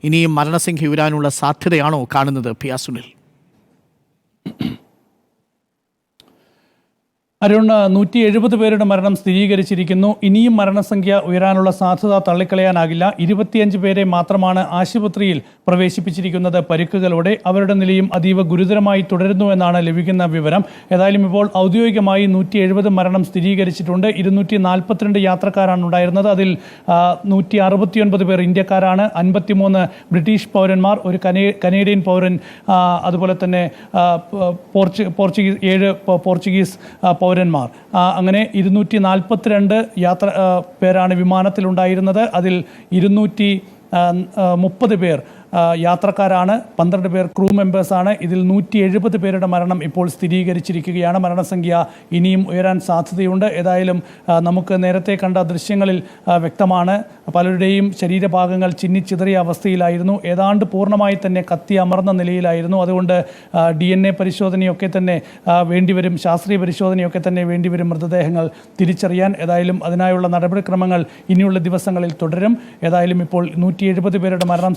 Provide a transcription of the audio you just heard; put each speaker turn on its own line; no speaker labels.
ഇനിയും മരണസംഖ്യ ഉയരാനുള്ള സാധ്യതയാണോ കാണുന്നത് പി ആർ സുനിൽ?
അരുൺ, 170 പേരുടെ മരണം സ്ഥിരീകരിച്ചിരിക്കുന്നു. ഇനിയും മരണസംഖ്യ ഉയരാനുള്ള സാധ്യത തള്ളിക്കളയാനാകില്ല. 25 പേരെ മാത്രമാണ് ആശുപത്രിയിൽ പ്രവേശിപ്പിച്ചിരിക്കുന്നത് പരിക്കുകളോടെ. അവരുടെ നിലയും അതീവ ഗുരുതരമായി തുടരുന്നുവെന്നാണ് ലഭിക്കുന്ന വിവരം. ഏതായാലും ഇപ്പോൾ ഔദ്യോഗികമായി 170 മരണം സ്ഥിരീകരിച്ചിട്ടുണ്ട്. 242 യാത്രക്കാരാണ് ഉണ്ടായിരുന്നത്. അതിൽ 169 പേർ ഇന്ത്യക്കാരാണ്, 53 ബ്രിട്ടീഷ് പൗരന്മാർ, ഒരു കനേഡിയൻ പൗരൻ, അതുപോലെ തന്നെ പോർച്ചുഗീസ് 7 പോർച്ചുഗീസ് പൗരന്മാർ. അങ്ങനെ 242 പേരാണ് വിമാനത്തിലുണ്ടായിരുന്നത്. അതിൽ 230 പേർ യാത്രക്കാരാണ്, 12 പേർ ക്രൂ മെമ്പേഴ്സാണ്. ഇതിൽ 170 പേരുടെ മരണം ഇപ്പോൾ സ്ഥിരീകരിച്ചിരിക്കുകയാണ്. മരണസംഖ്യ ഇനിയും ഉയരാൻ സാധ്യതയുണ്ട്. ഏതായാലും നമുക്ക് നേരത്തെ കണ്ട ദൃശ്യങ്ങളിൽ വ്യക്തമാണ്, പലരുടെയും ശരീരഭാഗങ്ങൾ ചിന്നിച്ചിതറിയ അവസ്ഥയിലായിരുന്നു. ഏതാണ്ട് പൂർണ്ണമായി തന്നെ കത്തി അമർന്ന നിലയിലായിരുന്നു. അതുകൊണ്ട് DNA പരിശോധനയൊക്കെ തന്നെ വേണ്ടിവരും, ശാസ്ത്രീയ പരിശോധനയൊക്കെ തന്നെ വേണ്ടിവരും മൃതദേഹങ്ങൾ തിരിച്ചറിയാൻ. ഏതായാലും അതിനായുള്ള നടപടിക്രമങ്ങൾ ഇനിയുള്ള ദിവസങ്ങളിൽ തുടരും. ഏതായാലും ഇപ്പോൾ 170 പേരുടെ മരണം